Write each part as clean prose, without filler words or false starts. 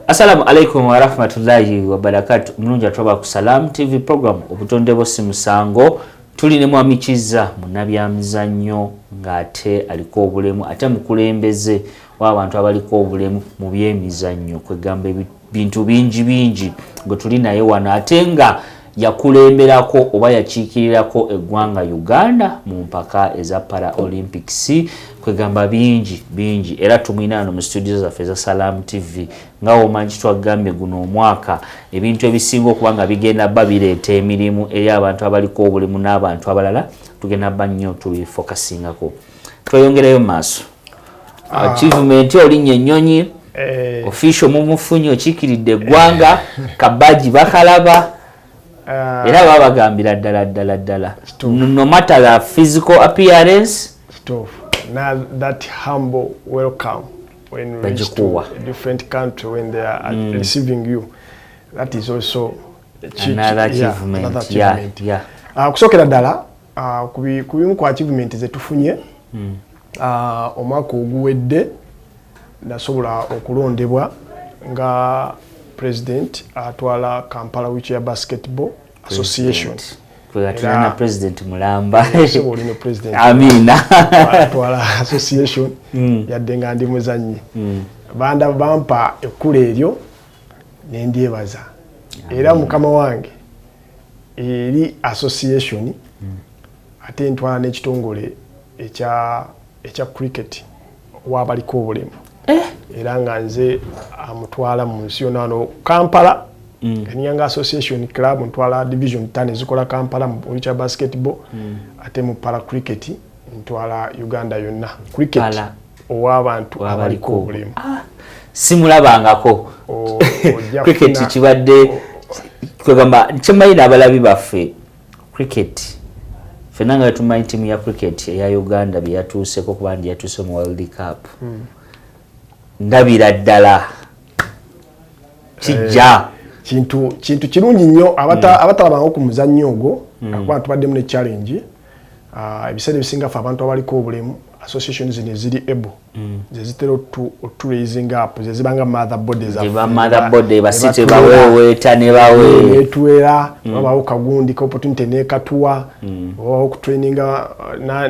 Assalamu alaikum wa rahmatullahi wa barakatuh. Mnunja tuba ku Salam TV program obutonde bosi musango tuline mwami Kiza munabyamizannyo ngate aliko obulemu ate mukulembeze w'abantu abaliko obulemu mu byemizannyo kwegamba bintu bingi ngo tuli naye wano ate nga yakulemberako oba yakiikirirako eggwanga Uganda mu mpaka eza Para Olympics kwegamba bingi era tumwina mu studio zaffe za Salam TV ngawo manji twagambye guno omwaka ebintu ebisinga okubanga bigenda babireeta emirimu eri abantu abaliko obulemu n'abantu abalala tugenda bannyo tubifocusingako tweyongereyo maaso achievement oli nnyonyi official mumufunyo okikiridde eggwanga kabaji bakalaba era babagambira ddala no matter the physical appearance now that humble welcome when you reach to a different country when they are receiving you, that is also another achievement. Yeah. Kusokera ddala kubimu kwa achievement zetufunye omwaka oguwedde nasobola okulondebwa nga president atwala Kampala Wheelchair Basketball Association. Kuyatina president mulamba. Sebolino president. Amina. Atwala association yadde nga ndi muzannyi. Banda bampa ekkulu eryo ne ndyebaza. Era mukama wange eri association ate ntwala n'ekitongole ekya cricket w'abaliko obulemu. Era nga nze amutwala mu nsi yonna Kampala Kenyanga Association Club ntwala division 5 ezikola Kampala mu wheelchair basketball ate mu para cricket ntwala Uganda yonna cricket ow'abantu abaliko obulemu simulabangako cricket kibadde kwegamba nkimayina abalabi baffe cricket fenanga tumanyi timu ya cricket ya Uganda byatuuseko kuba ndi yatuuse mu World Cup ndabira ddala kijja kintu kirungi nnyo abatalabanga ku muzannyo ogwo akuba tubaddemu ne challenge ebiseera ebisinga ffe abantu abaliko obulemu association zino ziri able zezitera to raising up zezibanga mother bodies basite baweweeta ne netuwera babawo kagundi ka opportunity nekatuwa babawo ku traininga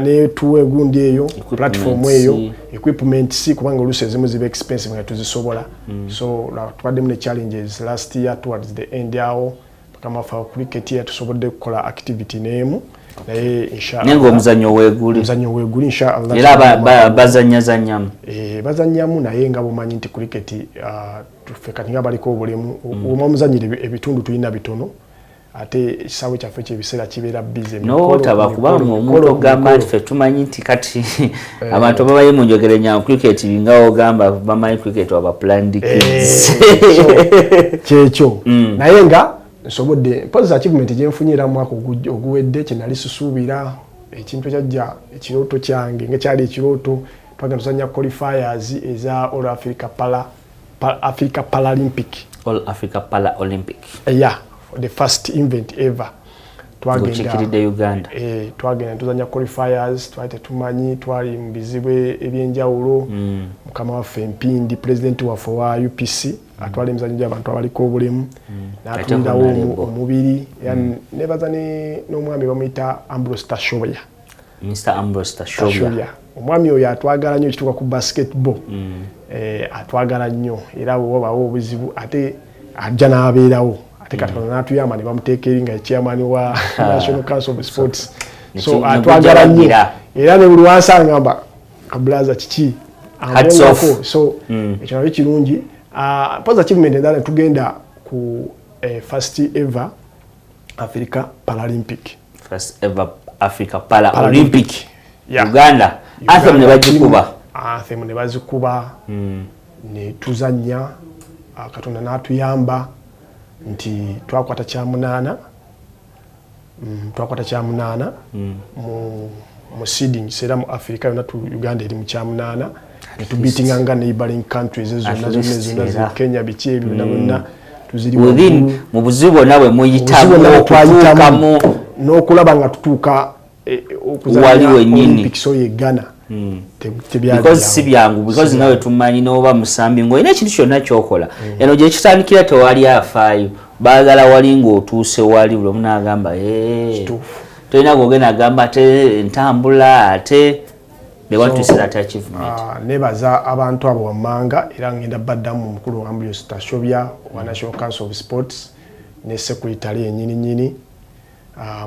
netuwa egundi eyo platform eyo equipment si kubanga oluusi ezimu ziba expensive nga tuzisobola so tubaddemu ne challenges last year towards the end yawo kama fa cricket yatusobodde kukola activity n'emu naye inshallah nengo omuzannyo weeguli inshallah era bazannyamu bazannyamu naye nga bumanyi nti cricket tuffe kati nga baliko obulemu omuzannyire ebitundu tulina bitono ate ekisaawe kyaffe kyebiseera kibeera busy notaba kubamu omuntu ogamba nti ffe tumanyi nti kati abantu babaye mu njogere nyangu cricket binga ogamba bamanyi cricket waba planned kids kyekyo naye nga nsobodde mpozi achievement gyenfunyira mu mwaka oguwedde kyenali susuubira ekintu kyajja ekirooto kyange nga kyali ekirooto twagenda tuzannya qualifiers eza All Africa Paralympic yeah the first event ever twagenda Uganda twagenda tuzannya qualifiers twali tumanyi twali mu bizibu ebyenjawulo mukama waffe Mpindi president waffe wa UPC atwala emizannyo gy'abantu abaliko obulemu n'atundawo omubiri nebaza n'omwami bamuyita Mr. Ambrose Tashoya omwami oyo atwagala nnyo ekituuka ku basketball atwagala nnyo era bwobawo obuzibu ate ajja n'abeerawo ate Katonda n'atuyamba ne bamuteeka eri nga chairman wa National Council of Sports so atwagala nnyo era ne buli wansangamba kabulaza kiki amwengako so ekyo nabyo kirungi pose achievement endala tugenda ku first ever Africa Paralympic Uganda anthem ne bazikuba ne tuzannya Katonda n'atuyamba nti twakwata kyamunana mu seeding sera mu Africa yonna Uganda eri mu kyamunana netubeatinga nga neighboring countries zonna Kenya biki ebyo tuziri mu buzibu nawe muyitamu n'okulaba nga tutuuka okuzannya Olympics oyo Ghana because si byangu because nawe tumanyi n'oba musambi ng'olina ekintu kyonna ky'okola eno gye kitandikira tewali afaayo baagala wali ng'otuuse wali buli omu n'agamba tolina gwogenda agamba ate entambula ate ne watuuse that achievement. Nebaza abantu abo wammanga era ngenda baddamu omukulu wa Ambrose Tashobya wa National Council of Sports ne secretary ennyini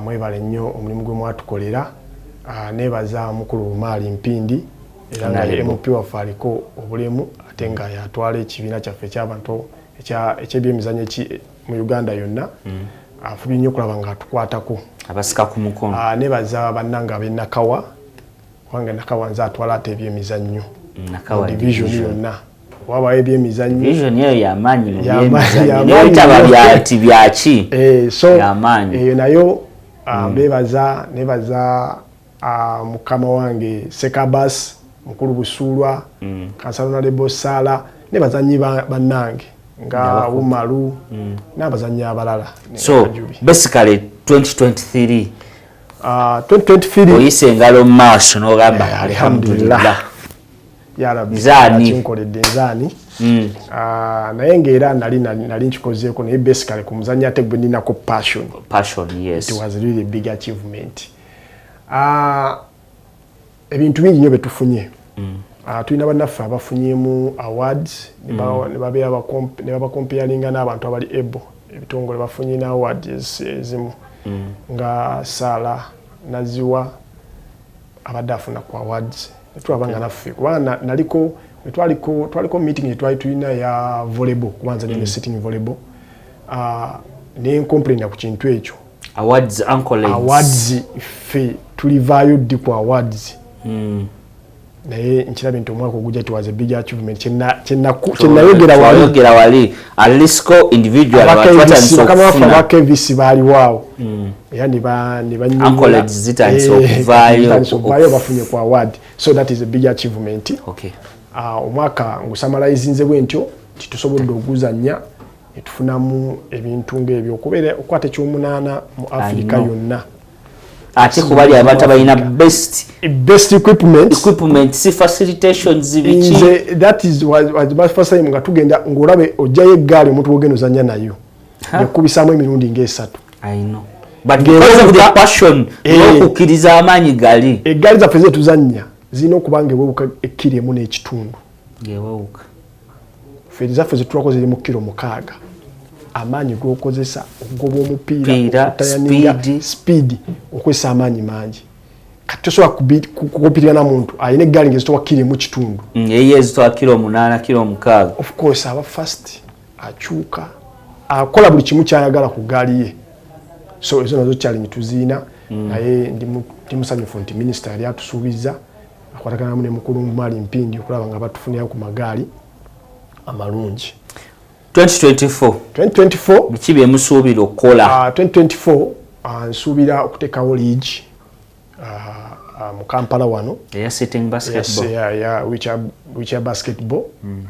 mwebale nnyo omulimu gwe mwatukolera. Nebaza mukulu Maali Mpindi era nga MP waffe aliko obulemu ate nga yatwala ekibiina kyaffe eky'abantu eky'ebyemizannyo mu Uganda yonna afubye nnyo okulaba nga atukwatako abasika ku mukono. Nebaza bannanga ab'Nakawa kubanga Nakawa nze atwala ate ebyemizannyo division yonna wabayo ebyemizannyo division eyo y'amaanyi mu byemizannyo niyo bitaba byati byaki y'amaanyi eyo nayo nebaza mukama wange Sekabas mukulu Busulwa Kansala Lebo Sala nebazanyi bannange nga Umaru n'abazanyi abalala. So basically 2023 oyise engalo mu maaso n'ogamba alhamdulillah ya Rabbi nzani nkoledde nzani naye ng'era nali nkikozeeko naye basically ku muzannyo ate gwe ninako passion. Yes, it was really a big achievement. Ebintu bingi nnyo betufunye. Tulina bannaffe abafunyemu awards ne baba comparinga n'abantu abali able ebitongole bafunye na awards ezimu nga Sala Naziwa abadde afuna ku awards tulabanga naffe kubanga twaliko meeting twali tulina ya volleyball kubanza ne sitting volleyball ne complain ku kintu ekyo awards fe tulivaayo ddi ku awards naye nkirabye nti omwaka ogujja was a big achievement kyenayogera wali Abaliko individual abakevisi baali waawo era ne banyuga zitandise okuvaayo bafunye ku award, so that is a big achievement. Omwaka ngusamalizinze bwe ntyo titusobodde oguzannya etufunamu ebintu ng'ebyo okubeera okwata ekyomunaana mu Africa yonna. Ate kubali abantu abalina best equipment si facilitations biki that is was my first time nga tugenda ngolabe ojaye eggaali omuntu ogenda ozannya nayo yakubisaamu emirundi ng'esatu. I know, but because of the passion n'okukkiriza amaanyi gali eggaali zaffe ze tuzannya zirina okuba ng'ewewuka ekkiro emu n'ekitundu ng'ewewuka ffe zaffe zetulako ziri mu kiro 6 amaanyi g'okozesa okugoba omupiira speed okozesa amaanyi mangi kati tosobola kukompirira na muntu alina eggaali ng'ezitowa kiro emu kitundu eye ezitowa kiro 8 kiro 6. Of course aba fast akyuka akola buli kimu kyayagala ku ggaali ye, so ezo nazo challenge tuziina naye ndi musanyufu nti minisita yali atusuubiza akwataganamu ne mukulu Maali Mpindi okulaba nga batufunira ku magaali amalungi. 2024 biki bye musuubira okukola? 2024 nsuubira okuteekawo league mu Kampala wano sitting basketball. Which basketball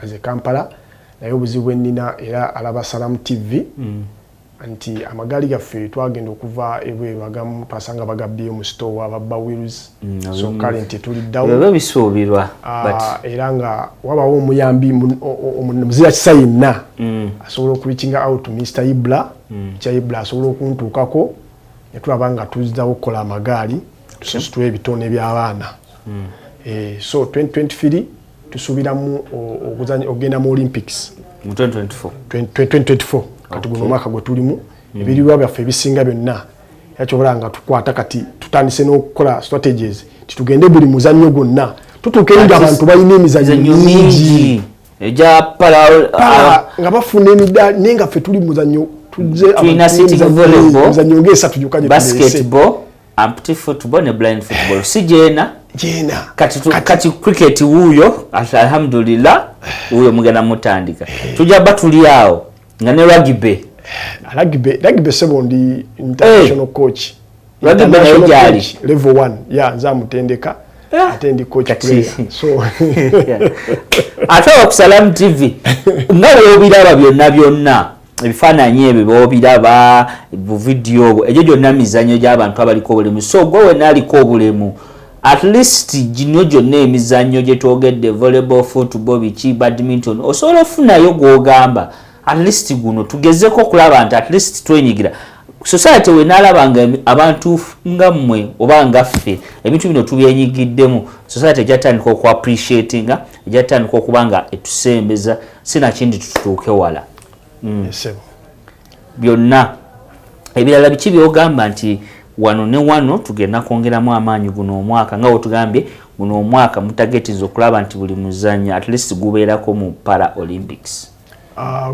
as a Kampala naye obuzibu ennina era alaba Salamu TV nti amagaali gaffe twagenda okuva ebweru agamu twasanga bagabbiyo mu store ababba wheels so current tuliddawo bwe bisuubirwa era nga wabawo omuyambi muzira kisa yenna asobola okureachinga out Mr. Ibla Ibla asobola okuntuukako ne tulaba nga tuzzawo okukola amagaali tusitule ebitone by'abaana so 2023 tusuubiramu okugenda mu Olympics mu 2024 kati guno mwaka gwe tulimu ebirirwa byaffe ebisinga byonna yakyobola nga tukwata kati tutandise n'okukola strategies titugende buli muzannyo gwonna tutuuke nga abantu balina emizannyo mingi nga bafuna emidaali naye nga ffe tuli muzannyo tulina sitting volleyball, muzannyo ng'esatu gyokka gye basketball, amputee football ne blind football. Si jeena kati cricket wuuyo alhamdulillah wuuyo mugenda mutandika tujja batuli awo nga ne rugby sebo ndi international coach rugby level 1 nza mutendeka ate ndi coach player so ate ku Salamu TV nga weebiraba byonna ebifaananyi ebyo boobiraba bu video ebyo gyonna mizannyo gy'abantu abaliko obulemu, so gwe wena aliko obulemu at least gino gyonna emizannyo gye twogedde volleyball, football, biki, badminton osobola ofunayo gw'ogamba at least guno tugezeko okulaba nti at least twenyigira society wenaalabanga abantu nga mmwe oba nga ffe ebintu bino tubyenyigiddemu society ejatandika okuappreciatinga ejatandika okuba nga etusembeza sinakindi tutuuke wala byonna ebirala biki byogamba nti wano ne wano tugenda kwongeramu amaanyi guno omwaka nga wetugambye guno omwaka mutagetiza okulaba nti buli muzannyo at least gubeerako mu para olympics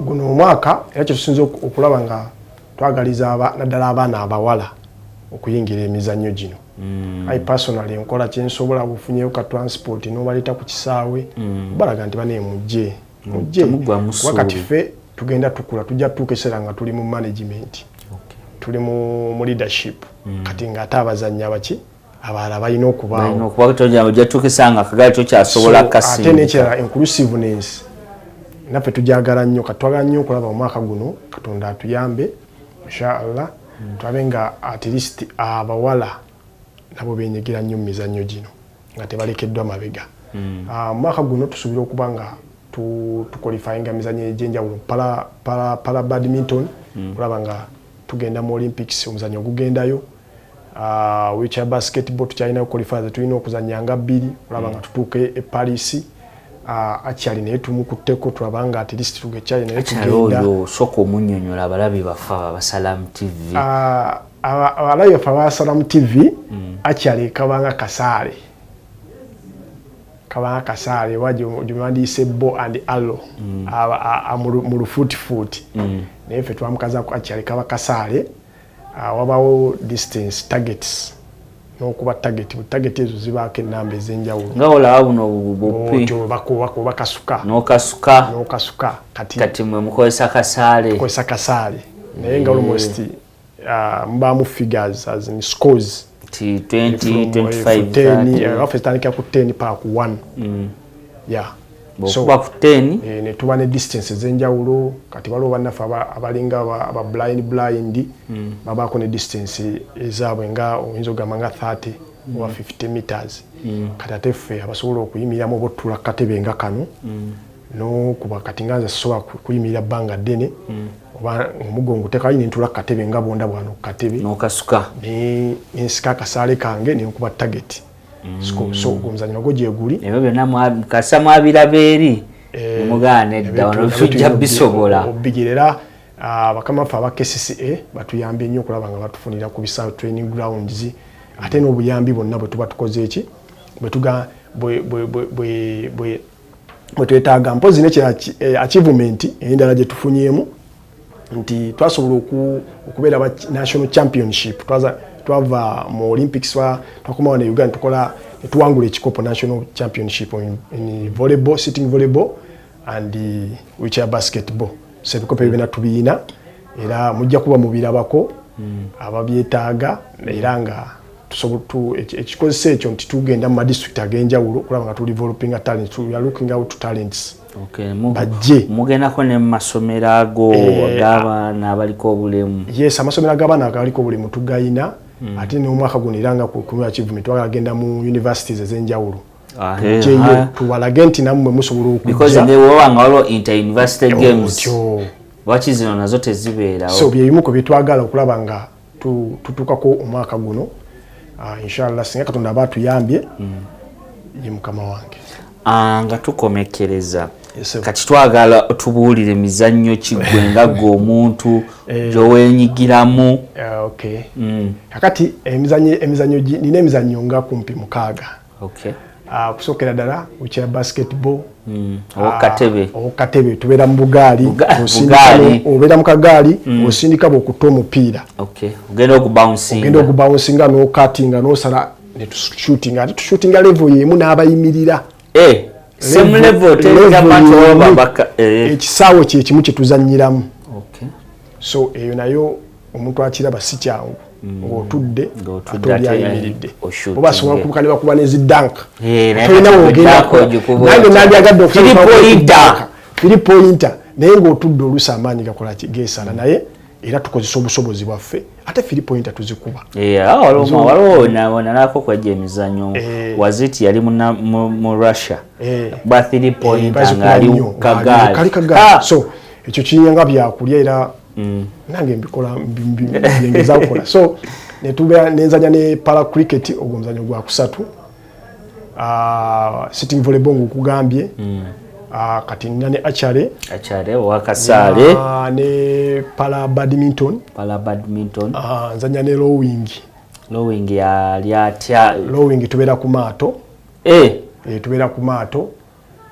guno omwaka era kyetusinza okulaba nga twagaliza naddala abaana abawala okuyingira emizannyo gino I personally nkola kyensobola bufunyeyo ka transport n'obaleta ku kisaawe balaga nti bane mujje wakati ffe tugenda tukula tujja tukesera nga tuli mu management tuli mu leadership kati nga ate abazannyi abaki abalala balina okubaawo ojja tukesanga akagali tokyasobola kasi ate nekirala inclusiveness naffe tujagala nnyo katwagala nnyo okulaba omwaka guno katonda atuyambe inshallah tulabe nga at least abawala nabo benyigira nnyo mu mizannyo gino nga tebalekeddwa mabega omwaka guno tusuubira okuba nga tuqualifyinga mizannyo egy'enjawulo para badminton kulaba nga tugenda mu olympics omuzannyo gugendayo wheelchair basketball tukyalina qualifiers tulina okuzannya nga 2 kulaba nga tutuuke e Paris akyali naye tumukutteko tulaba nga at least tugekyali naye tugenda soko omunnyonnyola abalabi baffe abasalamu TV abalabi baffe abasalamu TV akyali kabanga kasaale wagyemwandiise bo and arrow mu lufuutifuuti naye ffe twamukazaako akyali kaba kasaale wabawo distance targets n'okuba target ezo zibaako ennamba ez'enjawulo nga olaba buno buppi n'okasuka kati mwe mukozesa kasaale naye nga almost mubaamu figures as in scores 20-25 waffe zitandikira ku 10 paka ku 1 bwokuba ku 10 ne tuba ne distance ez'enjawulo kati waliwo bannaffe abalinga aba blind babaako ne distance ezaabwe nga oyinza okugamba nga 30 oba 50 meters kati ate ffe abasobola okuyimiriramu oba otuula ku katebe nga kano n'okuba kati nga nze sisobola kuyimirira bbanga ddene oba omugongo tekayi nentula ku katebe nga bonda bwano ku katebe n'okasuka nensika akasaale kange nenkuba target so omuzannyo nagwo gyeguli ebyo byonna kasa mwabiraba eri mugaana edda wano tujja bisobola obigirira bakama ffe aba KCCA batuyambye nnyo okulaba nga batufunira ku bisaawe training grounds ate n'obuyambi bwonna bwe tuba tukoze eki bwe twetaaga mpozi nekira achievement endala gye tufunyeemu nti twasobola okubeera ba national championship twava mu Olympics twakomawo ne Uganda tuwangula ekikopo national championship in volleyball, sitting volleyball and wheelchair basketball. So ebikopo ebyo tubiina era mujja kuba mubirabako ababyetaaga era nga ekikozesa ekyo nti tugenda mu district ag'enjawulo okulaba nga tu developing a talent, we are looking out to talents. Okay, mugendako ne mu masomero ago ag'abaana abaliko obulemu? Yes, amasomero ag'abaana abaliko obulemu tugayina ate n'omwaka guno era nga ku achievement twagenda mu universities ez'enjawulo. Tubalage nti nammwe musobola okujja because they were waliwo inter-university games waki zino nazo tezibeerawo. So byebimu ku byetwagala okulaba nga tutuukako omwaka guno inshallah singa Katonda aba atuyambye ye mukama wange. Nga tukomekereza kati twagala tubuulire emizannyo kiggwe nga gwe omuntu gy'oweenyigiramu. Okay. Kakati emizannyo nina emizannyo nga kumpi 6. Okay. Kusookera ddala wheelchair basketball. Katebe tubeera mu bugaali obeera mu kagaali osindika bw'okutta omupiira. Ogenda okubawunsinga n'okatinga n'osala ne tushootinga ate tushootinga level yemu n'abayimirira. Same level ekisaawe kye kimu kye tuzannyiramu. So eyo nayo omuntu akiraba si kyangu ng'otudde ate oli ayimiridde oba asobola okubuka ne bakuba n'ezidanka tolinawo ogendako nange nandyagadde okufiripoyinta naye ng'otudde oluusi amaanyi gakola geesala naye era tukozesa obusobozi bwaffe ate 3 point tuzikuba waliwo nalako kwajja emizannyo waziti yali mu Russia ba 3 point ngali kagaali so ekyo kinyanga byakulya era nange mbikola byengeza okukola so netubeera nenzanya ne para cricket ogwo muzannyo gwa kusatu sitting volleyball ngukugambye kati nina ne achare wakasale ne para badminton nzanya ne rowing rowing tubeera ku maato tubeera ku maato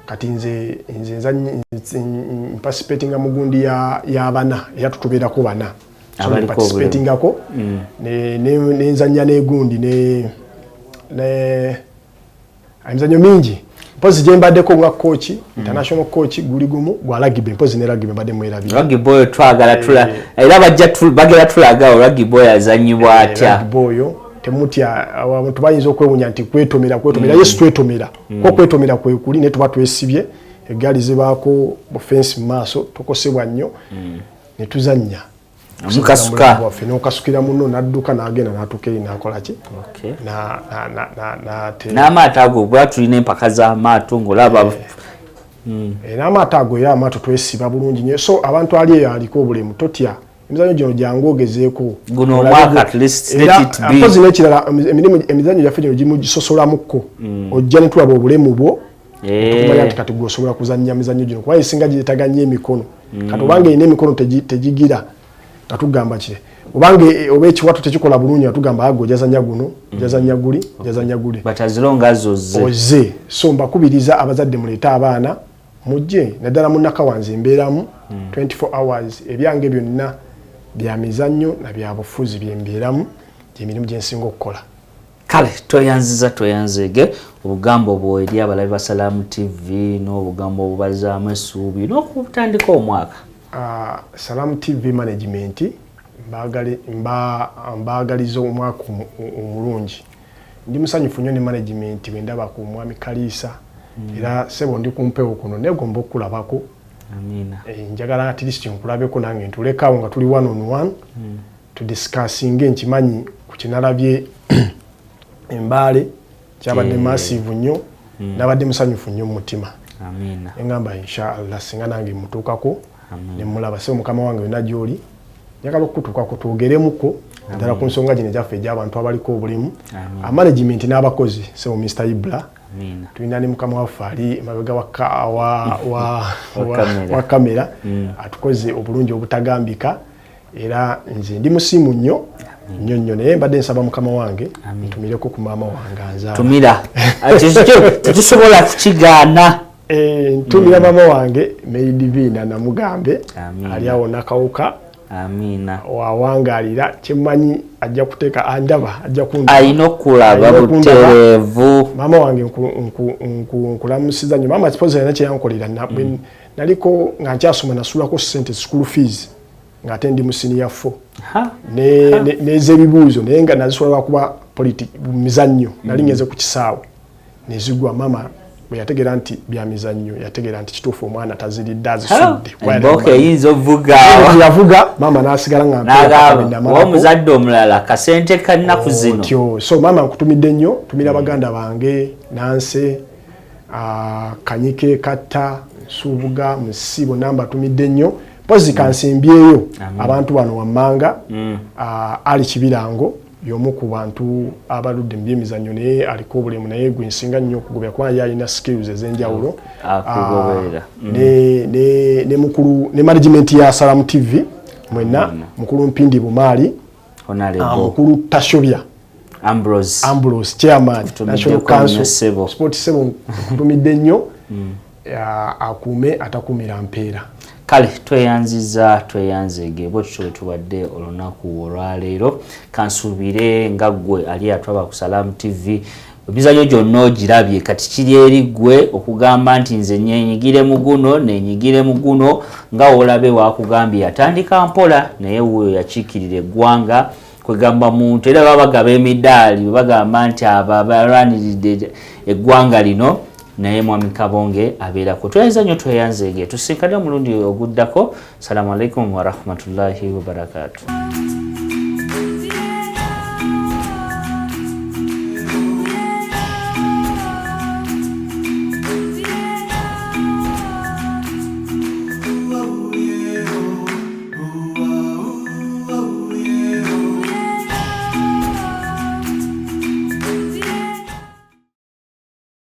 kati nze participating mu gundi y'abana era tutubeerako bana participatingako nenzanya n'egundi emizannyo mingi mpozi gye mbaddeko nga coach international coach guli gumu gwa rugby mpozi ne rugby mbadde mwerabira rugby oyo twagala era bagera tulaga rugby oyo azannyibwa atya rugby oyo temutya abantu bayinza okwewunya nti kwetomera yesu twetomera ko kwetomera kwe kuli ne tuba twesibye eggali zibaako offense maaso tukosebwa nnyo ne tuzannya mukasuka n'okasukira muno n'adduka n'agenda n'atuuka eri n'akola ki n'amaato ago bwa tulina empaka z'amaato ng'olaba n'amaato ago era amaato twesiba bulungi nnyo so abantu ali eyo aliko obulemu totya emizannyo gino gyangu ogezeeko guno omwaka at least mpozi n'ekirala emizannyo gyaffe gino gimugisosolamuko ojja ne tulaba obulemu bwo tukumanya nti kati gwosobola kuzannya emizannyo gino kuba esinga gyetaganya emikono kati obanga erina emikono tegigira atugamba kire obange oba ekiwato tekikola bulungi atugamba ago jazanya guno jazanya guli batazilonga zoze so mbakubiriza abazadde muleeta abaana mujje naddala munaka wanze mbeeramu 24 hours ebyange byonna bya mizannyo na bya bufuzi byembeeramu gyemirimu gyensinga okukola kale toyanzege obugambo bwo eri abalabi ba Salamu TV n'obugambo obubazaamu essuubi n'okutandika omwaka Salamu TV management mbagaliza omwaka omulungi ndi musanyufu nnyo ne management bwendaba ku mwami Kaliisa era sebo ndi kumpewo kuno negomba okulabako njagala at least nkulabeko nange ntulekawo nga tuli 1-on-1 to discussing nkimanyi ku kinalabye embaale kyabadde massive nnyo nabadde musanyufu nnyo mu mutima engamba inshallah singa nange mutuukako nemulaba se mukama wange wena gyoli njagala okutuukako twogeremuko ddala ku nsonga gino gyaffe egy'abantu abaliko obulemu amanagement n'abakozi se Mr. Ibra tulina ne mukama waffe ali emabega wa kamera atukoze obulungi obutagambika era nze ndi musimu nnyo naye mbadde nsaba mukama wange ntumireko ku maama wange anzaala tumira tetusobola kukigaana ntumira maama wange Meidivina namugambe ali awo nakawuka wawangaalira kyemmanyi ajja kuteeka andaba ajja kundaba ayina okulaba butereevu maama wange nkulamusiza nnyo maama kipozi alina kyeyankolera naliko nga nkyasoma nasuulako ssente school fees ng'ate ndi mu senior 4 n'ez'ebibuuzo naye nga nazisobola lwakuba mizannyo nali ngeze ku kisaawe nezigwa maama bwe yategeera nti bya mizannyo yategeera nti kituufu omwana taziridde azisudde eyinza ovuga yavuga maama n'asigala ngaomuzadde omulala kasente kannaku zino so maama nkutumidde nnyo tumira baganda bange Nanse Kanyike Katta Nsubuga Musibo namba tumidde nnyo pozi kansimbyeyo abantu bano wammanga ali Kibirango y'omu ku bantu abaludde mu byemizannyo naye aliko obulemu naye gwe nsinga nnyo okugobera kuba yalina skills ez'enjawulo ne mukulu ne management ya Salamu TV mwena mukulu Mpindi Bumaali mukulu Tashobya Ambrose chairman National Council Sport 7 kutumidde nnyo akume atakumira mpeera kale tweyanzege bwetyo tubadde olunaku olwaleero kansuubire nga ggwe ali atwaba ku Salamu TV emizannyo gyonna ogirabye kati kiri eri ggwe okugamba nti nze nyenyigire mu guno nga olabe wakugambye yatandika mpola naye wuyo yakiikirira eggwanga kwegamba muntu era babagaba emidaali bagamba nti abo abalwaniridde eggwanga lino naye mwami Kabonge abeerako. Twayinza nnyo tweyanzeege tusinkane omulundi oguddako. Assalamu alaikum wa rahmatullahi wa barakatuh.